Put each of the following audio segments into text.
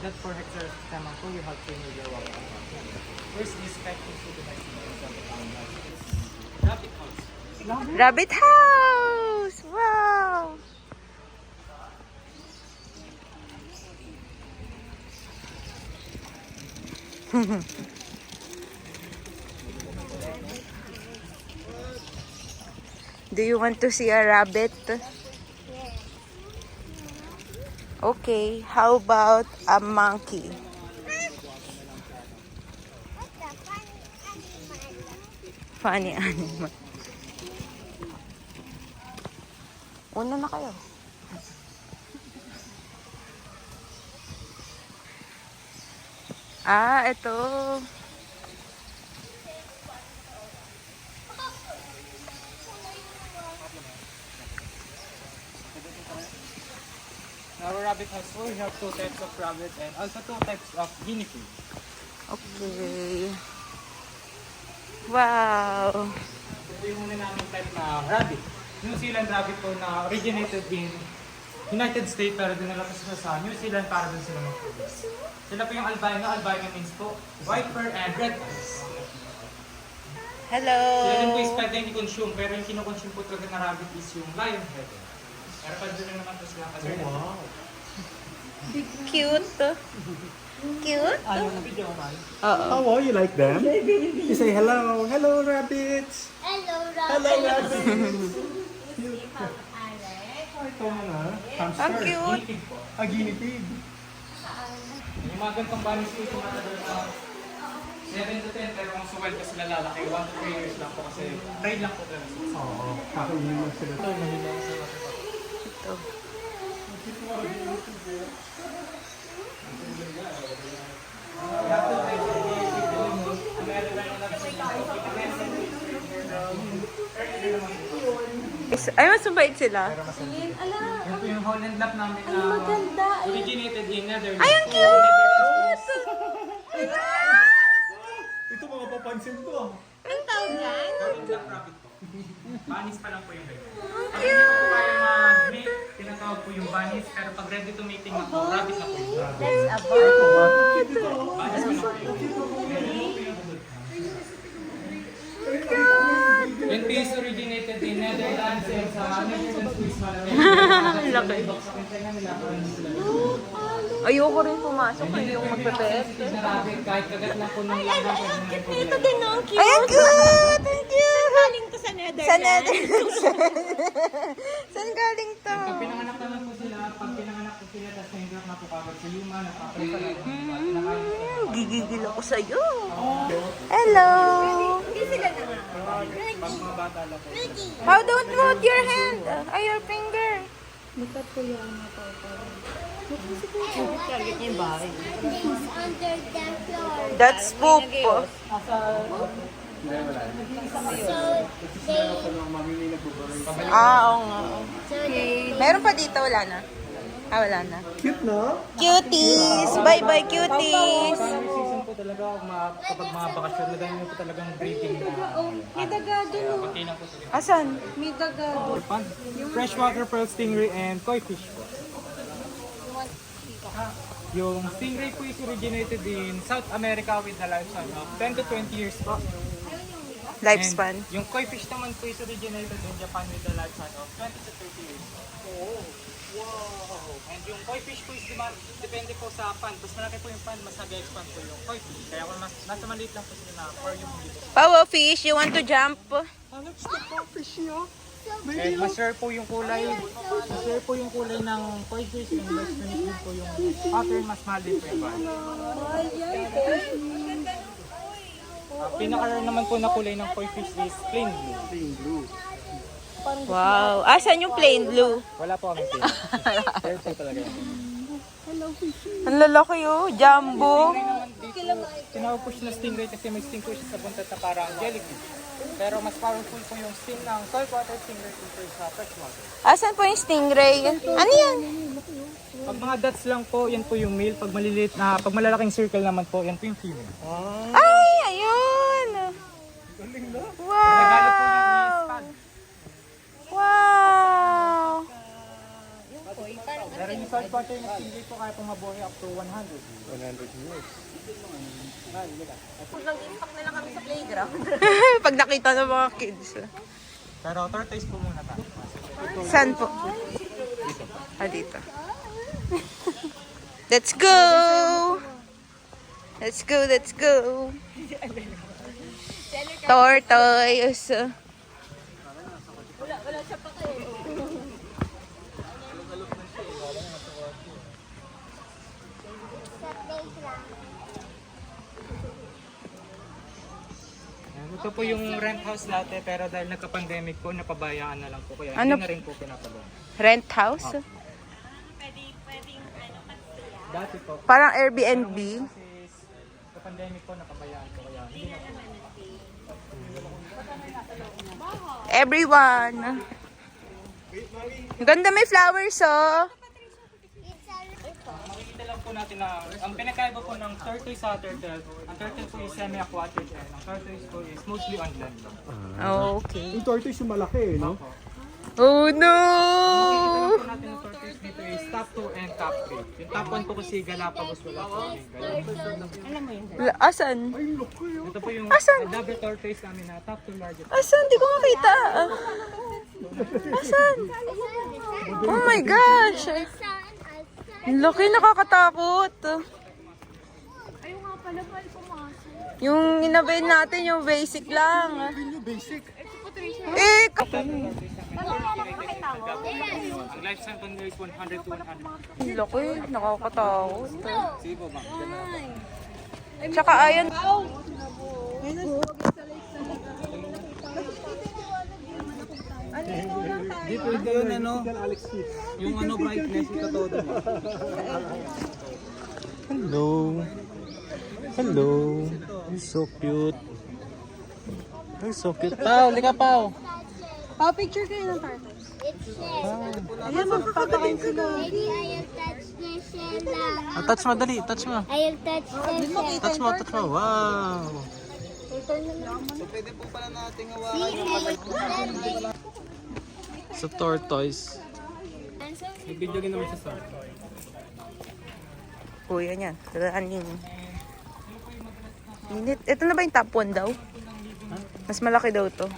that for hectare naman po, you have to know your water. First is pecking to the next rabbit house. Rabbit house! Wow! Do you want to see a rabbit? Okay, how about a monkey? Funny animal. Una na kayo. Ah, ito. In our rabbit house po, we have 2 types of rabbit and also 2 types of guinea pig. Okay. Wow. Ito yung muna namin type na rabbit. New Zealand rabbit po na originated in United States pero dinala po sila sa New Zealand para dun sila mag-produce. Sila po yung albino. Albino means po white fur and red eyes. Hello. Sila din po is pwedeng i-consume pero yung kinoconsume po talaga na rabbit is yung lion head. Pero pwede rin naman po sila kasi wow. Cute. Cute. Video man. Oo. How are you like them? You say hello. Hello, rabbits. Hello, Hello, rabbits. Alex. Ito na. Ang Hamster. cute. Guinea pig po. A guinea pig. Yung mga gantong bunnies po tumatagal na 7 to 10 pero kung suwel pa sila lalaki 1 to 3 years lang po kasi trade lang po talaga. Oo. Kakainin lang sila. Ito, mahila ko sila. Ito. Ay, mas mabait sila. Yan po yung Holland Lab namin na originated in Netherlands. Ay, ang cute! Ito mga papansin ko. Ang tawag yan? Holland Lab rabbit po. Bunnies pa lang po yung baby. Pag hindi po po kaya mag-mate, tinatawag po yung bunnies. Pero pag ready to mating na po, rabbit na po yung rabbit. That's a bird. Bunnies pa lang po yung Yan po is originated in Netherlands and sa Netherlands po is malamig. Laki. Ayoko rin pumasok. Ayoko magpepet. Na rabbit, kahit kagat lang po ng langgam, pwede na po Ito din ang cute. Ay, ang cute! Thank you! Galing to sa Netherlands. Sa Netherlands. Saan galing to? Pag pinanganak naman po sila, pag pinanganak po sila, tapos na-engrap na po kagad sa luma, nagpapalit na pinakain. Gigigil ako sa'yo. Hello! Hindi sila na. Pag mga bata lang po. How don't move your hand? Ay, your finger. Things under the floor. That's poop. So, they... Oo nga. So, they... Meron pa dito, wala na. Ah, wala na. Cute, no? Cuties! Bye-bye, cuties! Summer season po talaga, kapag mga bakasyon, madami po talagang breeding na May dagado, no? pagkainan po sila. Asan? May dagado. Freshwater pearl stingray and koi fish po. Yung stingray po is originated in South America with a lifespan of 10 to 20 years po. Lifespan. And yung koi fish naman po is originated in Japan with a lifespan of 20 to 30 years. Oh, wow! And yung koi fish po is depende po sa pan. Mas malaki po yung pan, mas nag-expand po yung koi fish. Kaya kung nasa maliit lang po sila na aquarium dito. Power fish, you want to jump? Let's take off fish here. And mas-share po yung kulay. Mas-share po yung kulay ng koi fish and mas unique din po yung pattern, mas mahal din po yung body. Pinaka-rare naman po na kulay ng koi fish is plain blue. Plain blue. Wow. Asan yung plain blue? Wala po kami plain. Rare po talaga yun. Ang lalaki oh. Jumbo. Stingray naman dito, tinawag po siya na stingray kasi may sting po siya sa buntot na parang jellyfish. Pero mas powerful po yung sting ng saltwater stingray compared sa freshwater. Asan po yung stingray? Ano yan? Pag mga dots lang po, yan po yung male. Pag maliliit na, pag malalaking circle naman po, yan po yung female. Ay, ayun. Nagalo po yung Wow. spad. Wow. Pero yung saltwater quarter na stingray po kaya pong mabuhay up to 100. 100 years. Nag-impact na lang kami sa playground. Pag nakita ng mga kids. Pero tortoise po muna tayo. Saan po? Ah, dito. Let's go! Let's go, let's go! Tortoise! Wala siya pa kayo. Ito po yung rent house dati pero dahil nagka-pandemic po, napabayaan na lang po. Kaya Ano? hindi na rin po pinapagawa. Rent house? Dati po. Parang Airbnb. Kasi sa pandemic po, napabayaan po. Kaya hindi na po. Everyone! Ang ganda, may flowers, oh! Makikita lang po natin na ang pinakaiba po ng tortoise sa turtle, ang turtle po is semi-aquatic and ang tortoise po is mostly on land. Okay. Yung tortoise yung malaki, no? Oh, no! Makikita lang po natin ang tortoise dito is top 2 and top 3. Yung top 1 po kasi Galapagos, wala po yung Galapagos. Asan? Ito po yung Asan? double tortoise namin na top 2 largest. Asan? Di ko makita. Asan? Oh my gosh! Ang laki, nakakatakot. Ayaw nga pala, pal pumasok. Yung inabay natin, yung basic lang. Basic. Eh, Ang lifespan po nila is 100 to 100. ang laki, nakakatakot. Sige po ma'am. Tsaka ayan. Di pwede yun ano, yung ano brightness, ito todo mo. Hello. Hello. You're so cute. You're so cute. Pao, lika Pao. Picture kayo ng turtle. Ayan, magpapakain sila. Maybe I'll touch the shell. Touch mo, dali. Touch mo. I'll touch the shell. Touch mo, touch mo. Wow. Sa tortoise. May video din naman siya sa Kuya niya, running. Init. Ito na ba yung top 1 daw? Mas malaki daw to.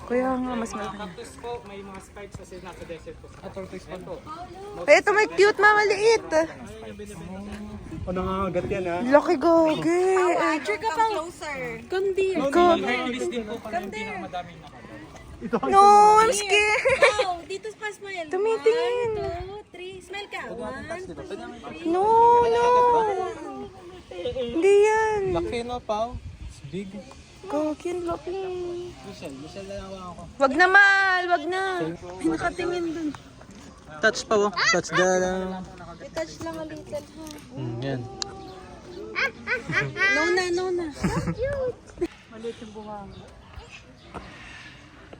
Kuya nga, mas malaki. cactus po, may mga spikes kasi nasa desert po. Tortoise pa po. Ay, ito may cute, mamaliit. O, nangangagat yan, ha? Laki gogi. Picture ka pang closer. Come dear. Go. Hercules din po pala yung pinakamadaming nakagawa. No, I'm scared. Oh, dito pa smile. Tumitingin. 1, 2, 3. Smile ka. 1, 2, 3. No, no. Hindi yan. Laki, no, Pao? It's big. Gogi, ang laki. Michelle na lang ako. Wag na, Mal. Wag na. Ay, nakatingin dun. Touch pa, oh. Touch the... Touch lang a little, ha? Yan. No na.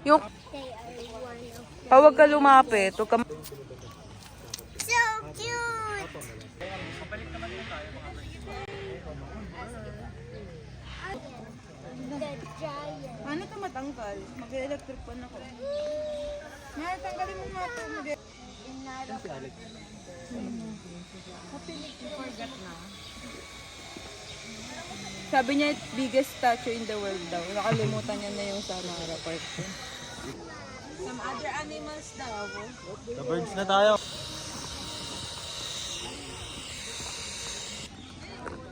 Yung... They are one of Pawag ka lumapit. Huwag ka... so cute. The giant. Ano ito matanggal? Mag-electric pan ako. Matanggalin mo nga ito. Sabi niya, biggest statue in the world daw. Nakalimutan niya na yung Samara Park. Some other animals daw. The birds na tayo.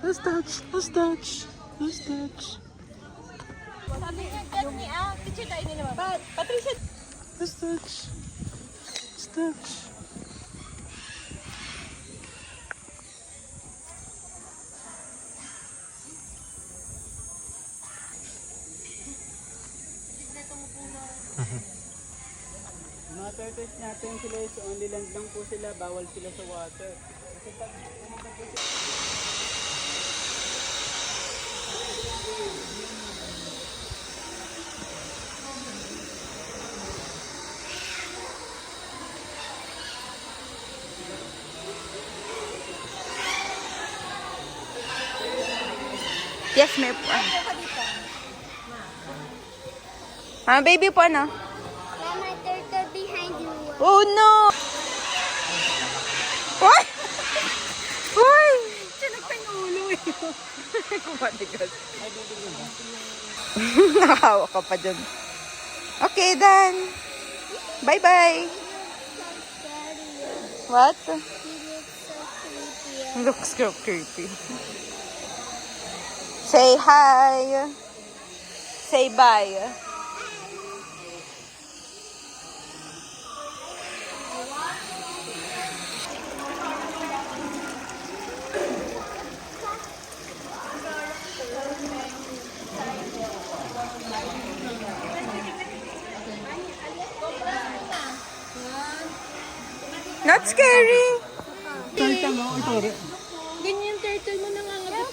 Let's touch. Let's touch. Let's touch. Sabi niya, Johnny, picture tayo nila. Patricia. Let's touch. Let's touch. Mga tortoise natin sila is only land lang po sila, bawal sila sa water. Kasi pag Yes, may po. Baby po ano? Mama, turtle behind you. Oh no! Uy! Uy! Chinak pa yung ulo eh. Kumatigas. Nakahawa ka pa dyan. Okay, Dan. Bye-bye. What? He looks so creepy. Looks so creepy. Say hi. Say bye. Not scary. Ganyan yung turtle mo nangangagat.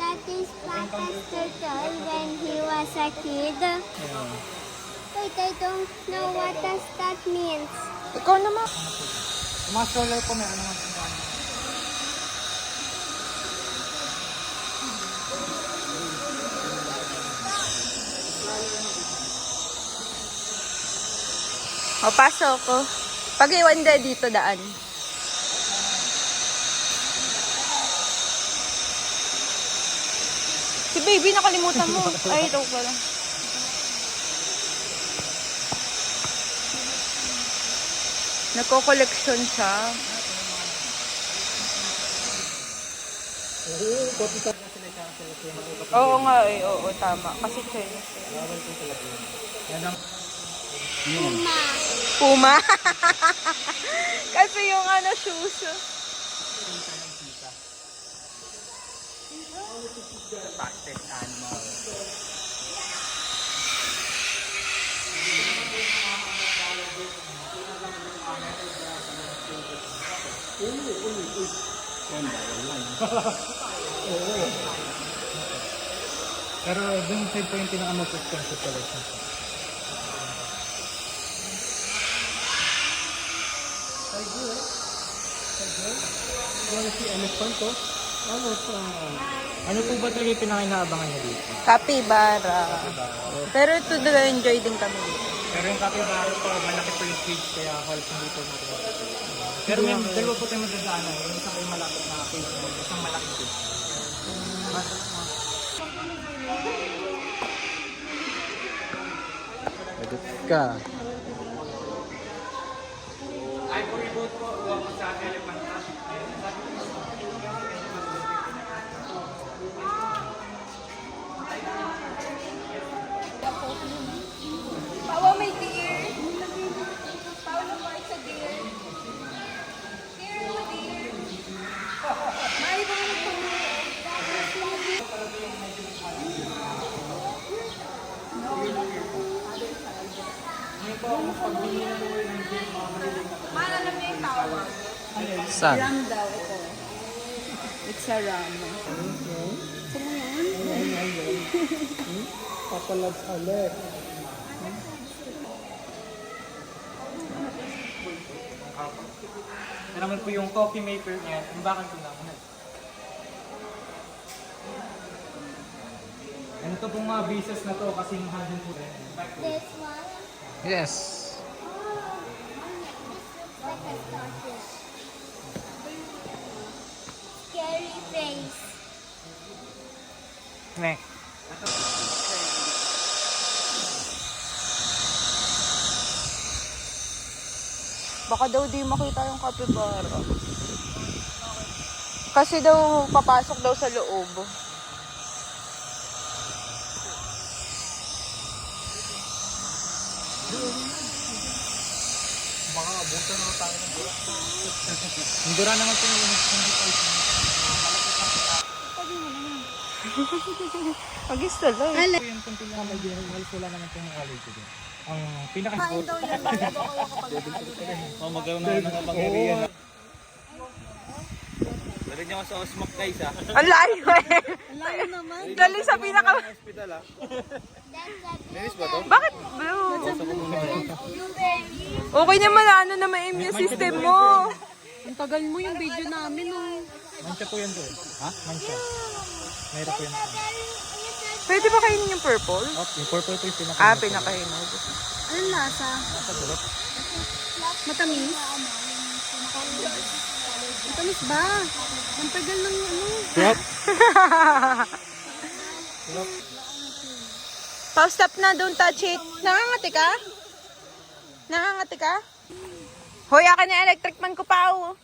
That is Papa's turtle when he was a kid. Wait, I don't know what does that means. Ikaw naman. Yung mga stroller po may ano naman po. O, pasok ko. Pag iwan dito daan. Si baby, nakalimutan mo. Ay, ito pala. Nagko-collection siya. Oo nga eh, oo, tama. Kasi Chinese. Puma. Puma. Kasi yung ano, shoes. Fastest animal. Pero dun side po yung pinaka-most expensive collection. Ano po ba talaga yung pinaka-inaabangan niyo dito? Capybara. Pero ito enjoy din kami dito. Pero yung capybara po, malaki po yung cage kaya halos hindi po natin. Pero may dalawa po tayo magdadaanan. Yung isang may malapit na cage, isang malaki cage. Edit ka. Ay, po reboot po. Huwag po sa elephant trap. Pawa may deer. Paolo Mark sa deer. Deer mo deer. May ba na po? Alam niyo yung tawag. Saan? Ram daw ito. It's a ram. Yan naman po yung coffee maker niya. Yung bakal po naman. Ano to pong mga bases na to kasi yung handle po rin. This one. Yes. Like a starfish. Scary face. Nek. Baka daw di makita yung capybara. Kasi daw papasok daw sa loob. Hindura naman po yung hindi pa ito. Agis tuloy. Po yung kunti lang may general halos wala naman po yung college din. Ang pinaka-sport. Magkaroon na ng pangyarihan. Dali niyo ako sa Osmok guys ha. Ang layo eh. Ang layo naman. Dali sa pinaka... Hospital ha. That's a Linis ba to? Bakit blue? blueberry. Okay naman, ano na may immune system mo. Ang tagal mo yung video namin, oh. Mancha po yan doon. Ha? Mancha. Mayroon po yan. Pwede ba kainin yung purple? Oh, yung purple po yung pinaka. Ah, pinakainog. Anong lasa? Nasa bulot. Lots Matamis? Matamis ba? Ang tagal ng ano. Yep. Pau, stop na. Don't touch it. Nangangati ka? Nangangati ka? Hoy, akin na electric man ko, Pau.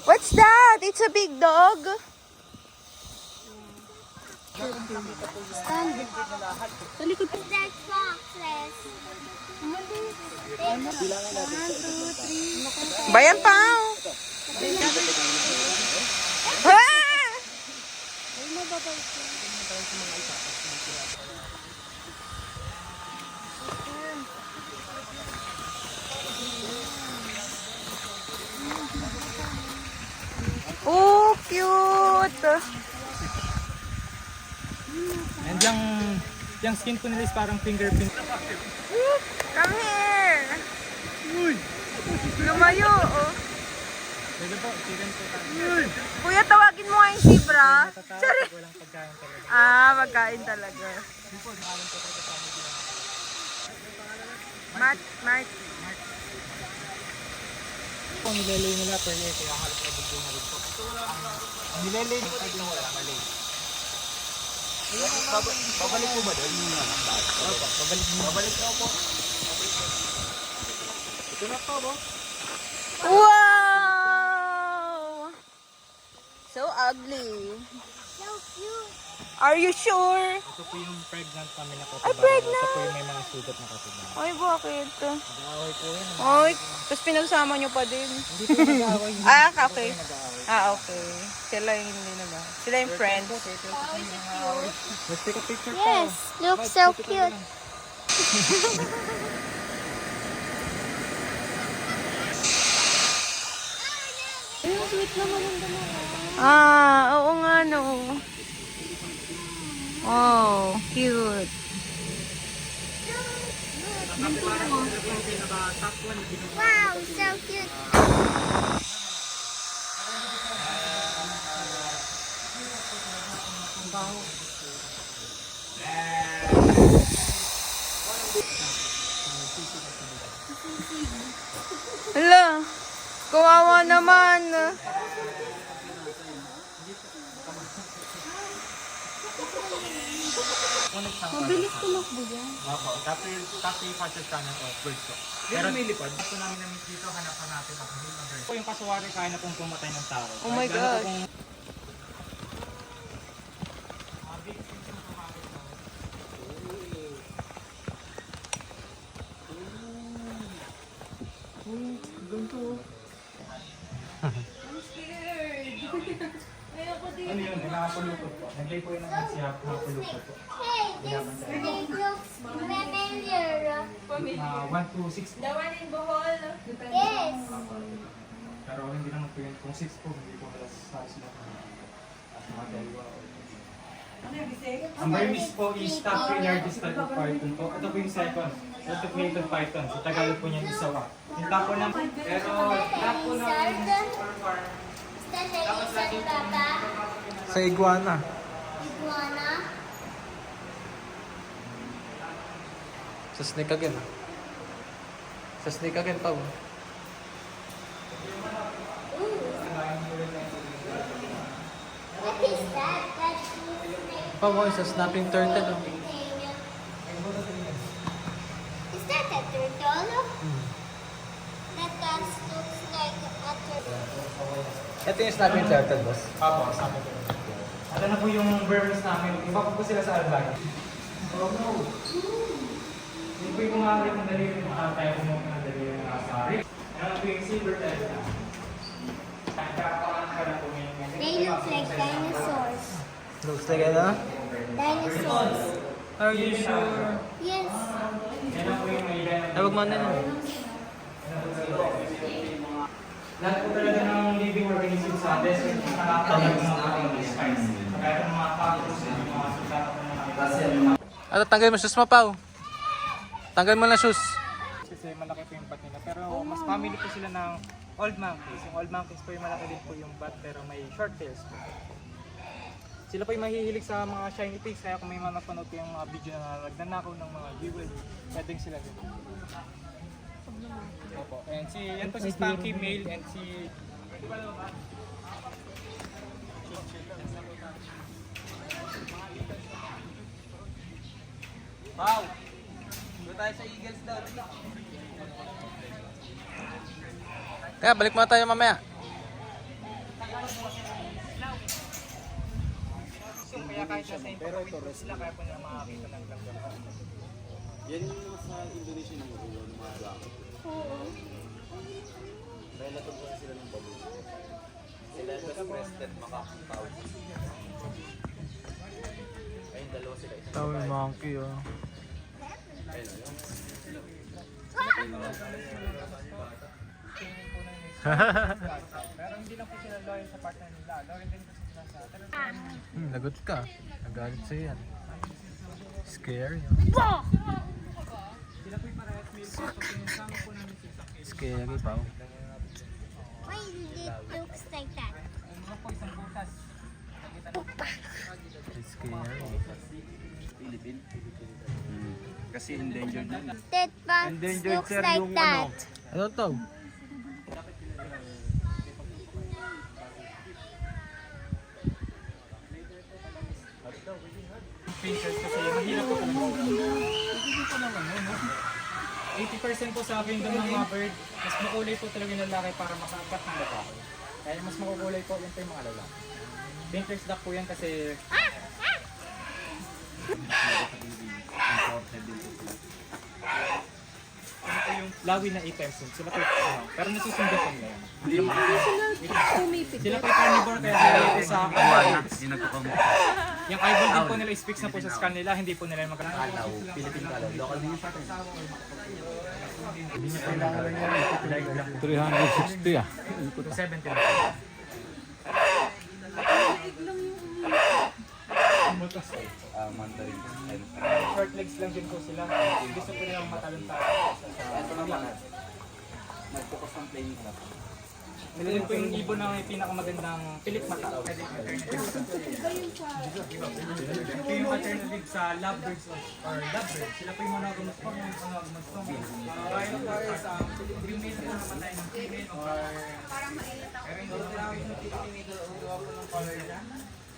What's that? It's a big dog. Stand. That foxes. Bayan, Pau. Ah! Oh, cute. And yung skin po nila is parang fingerprint. Come here. Lumayo, oh. Pwede po, chicken po tayo. Kuya, tawagin mo nga yung zebra. Sorry. Walang pagkain talaga. Ah, magkain talaga. Mart. Ang nilelay nila per year, kaya halos every day na rin po. Ang nilelay nila ay yung wala mali. Babalik po ba doon? Babalik na po. Ito na po, no? Wow! So ugly. So cute. Are you sure? Ito po yung pregnant kami na Ay, pregnant! Ito po yung may mga sugat na katiba. Ay, bakit? Nag-aaway po yun. Ay, tapos pinagsama nyo pa din. Hindi po nag-aaway. Ah, okay. Nag-aaway. Ah, okay. Sila yung hindi na ba? Sila yung friends. Let's take a picture po. Yes, looks so cute. Ah, oo nga no. Oh, cute. Wow, so cute. Hala, kawawa naman. Mabilis tumakbo yan. Opo, tapos yung fastest channel of birds ko. Pero lumilipad. Gusto namin dito, hanapan natin ang mga birds. Ito yung kasuwari kaya na pong pumatay ng tao. Oh my gosh. Ano yun? Nakapulupot po. Nag-lay po yun ng siya, nakapulupot po. Hey, this snake looks familiar. 1 to 6 po. Yes. Pero hindi naman po yun. Kung 6 po, hindi po halos sila. Mga dalawa. Ang Burmese po is top 3 largest type of python po. Ito po yung second. Automated python. Sa Tagalog po niyan isawa. Yung top po ng... Pero top po ng... Is that a lizard, Papa? Sa iguana. Iguana? Sa snake again. Sa snake again, Pao. What is that? That's snake. Pao, sa snapping turtle. Oh. Is that a turtle? That looks like a turtle. Ito yung snapping turtle, boss. Apo, sabi ko. Ito na po yung Burmese namin. Iba po sila sa albino. Oh no! Hindi po yung kumakalit ng daliri. Tayo kumuha ng daliri ng asari. Ano po yung silver tail na. Kakakaan ka na po yung... They look like dinosaurs. Looks like ano? Dinosaurs. Are you sure? Yes. Yan na po yung may Ay, wag mo na yun. Lahat po talaga ng living organisms sa desert nakakatawag ng mga spice. Kaya ng mga cactus, yung mga susata po ng mga Ano, tanggal mo shoes mo, Pao. Tanggal mo na shoes. kasi malaki po yung bat nila. Pero mas family po sila ng old monkeys. Yung old monkeys po yung malaki din po yung bat pero may short tails po. Sila po yung mahihilig sa mga shiny pigs, kaya kung may mga napanood ko yung mga video na nagnanakaw ng mga jewelry, pwedeng sila din. Opo. And yan po si Spanky male and si... Wow! Doon tayo sa Eagles daw. Kaya balik muna tayo mamaya. So, kaya kahit nasa internet sila, kaya po nila makakita ng ganda. Yan yung sa Indonesia ng mga baka. Oo. Relative kasi sila ng baboy. Sila best breasted makakataw. Ayun, dalawa sila. Isang Tawag babae. monkey oh. Ayun, ayun. Pero hindi lang po sila loyal sa partner nila. Loyal din po sila sa Lagot ka. Nagalit sa'yo yan. Scary. Sila po yung parehas male po. Pag pinasama po namin sila sa cage, Scary pa. Why did it looks like that? mga po isang butas. Scary. Philippine. Kasi endangered din. That box looks like that. Ano to? Pincers kasi mahirap po talaga. Hindi po naman, no? 80% po sa kingdom ng mga bird, mas makulay po talaga yung lalaki para makaapat ng lalaki. Kaya mas makukulay po, yun po yung mga lalaki. Painter's duck po yan kasi ano po yung lawi na items yun. Sila po yung pero nasusundan po nila yan. Tumipid. Sila po yung carnivore kaya sila po sa Hindi nagkukamukha. yung eyeball din po nila speaks na po sa skull nila, hindi po nila magkakalaw. Kalaw, Philippine kalaw. Local din yung sa atin. 360 ah. 270 lang. Mandarin. Short legs lang din po sila. Gusto po nilang matalentado sa lakad. Nag-focus ng playing club. Ito din po yung ibon na may pinakamagandang pilit mata. Pwede yung alternative. Ito yung alternative sa lovebirds or lovebirds. Sila po yung monogamous po. Yung monogamous po. Kaya po sa female na namatay ng female or pero yung ng color niya.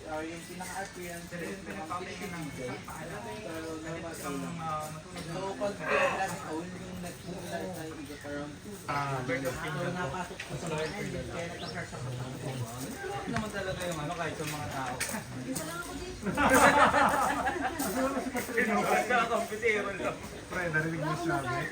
Yung pinaka-appeal, sila yung pinaka-appeal ng isang paalam. Isang matulog na local bird of kingdom po. Sa lower field. Kaya nagkakar sa kapatid. Naman talaga yung ano kahit sa mga tao. Pinukas ka, kompetero lang. Pre, narinig mo sabi.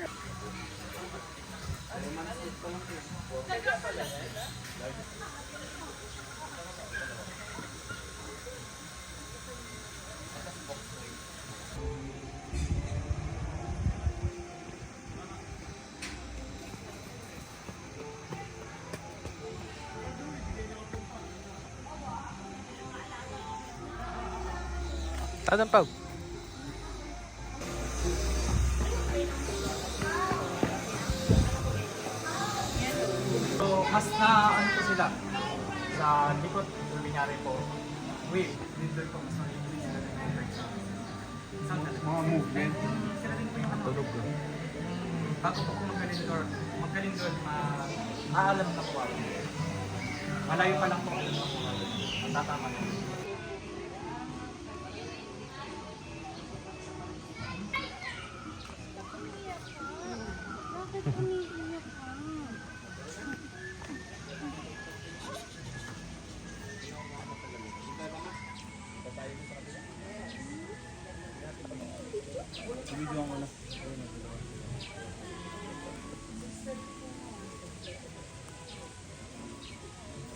Tadang pag. So, mas na ano po sila sa likod, yung binyari po. Wave, dito po mas maliit sila ng mga movement. Sila din po yung ano. Tulog ko. Bago po magkalindor, maalam na po ako. Malayo pa lang po alam na po ako. Tatama na. Bakit umiiyak ka? Video mo na.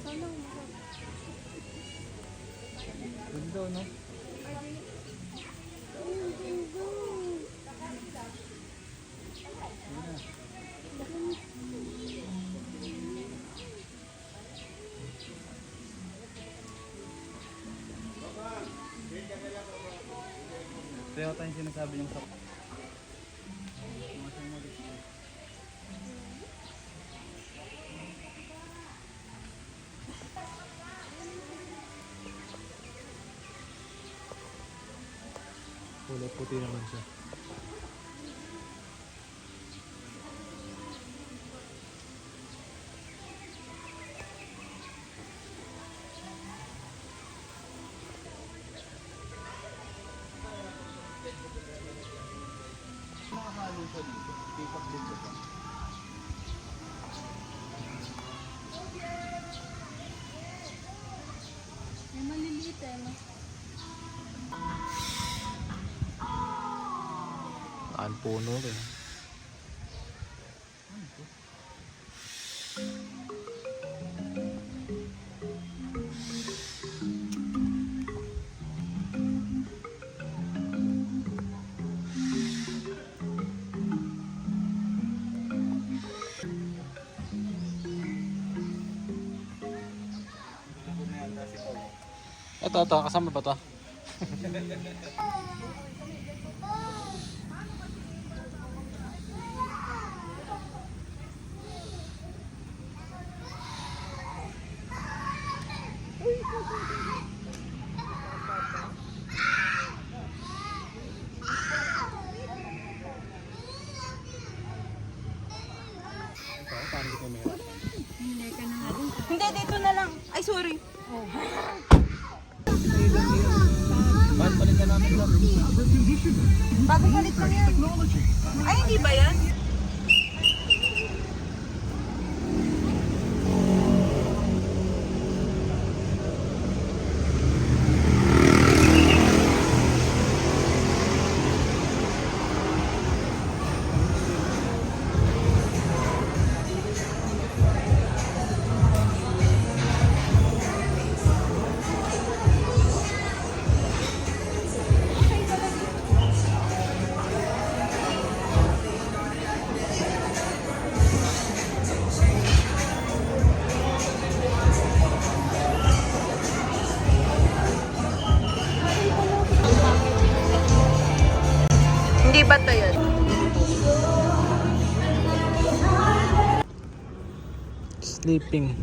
Sana umakas. Ganda, no? Kaya tayo sinasabi yung sa... Kulay puti naman siya. May maliliit eh, no? Ang puno rin. Ito, kasama ba to? Hindi, dito na lang. Ay, sorry. Balik ka namin lang. Bagong palit lang yan. Ay, hindi ba yan? Hindi ba to yun? Sleeping.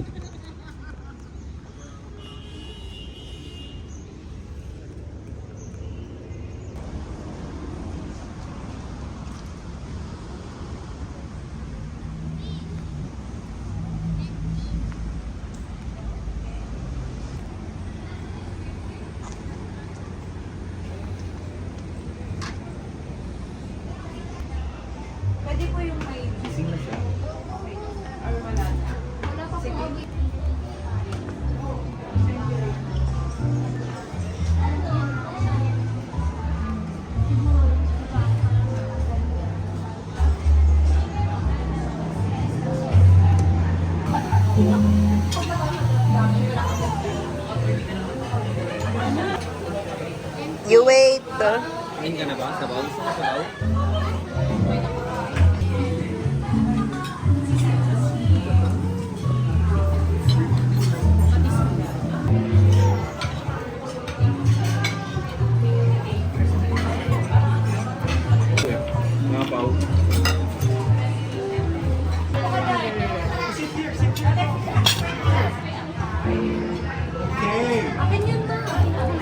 Pwede po yung may... Gising na siya. Or wala na? Wala pa po. You wait. Kain ka na ba? Sabaw? Sabaw? Napaw.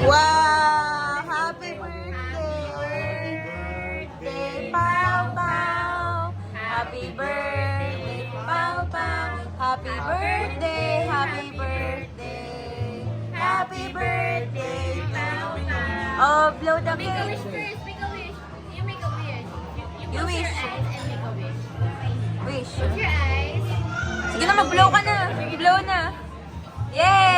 Wow! Happy birthday! Birthday, Pao Pao! Happy birthday, Pao Pao! Happy birthday! Happy birthday! Happy birthday, Pao Pao! Oh, blow the Make a cake! wish first. Make a wish. You make a wish. You close wish. your eyes and make a wish. Wish. Close your eyes. Sige na, mag-blow ka na! Blow na! Yay!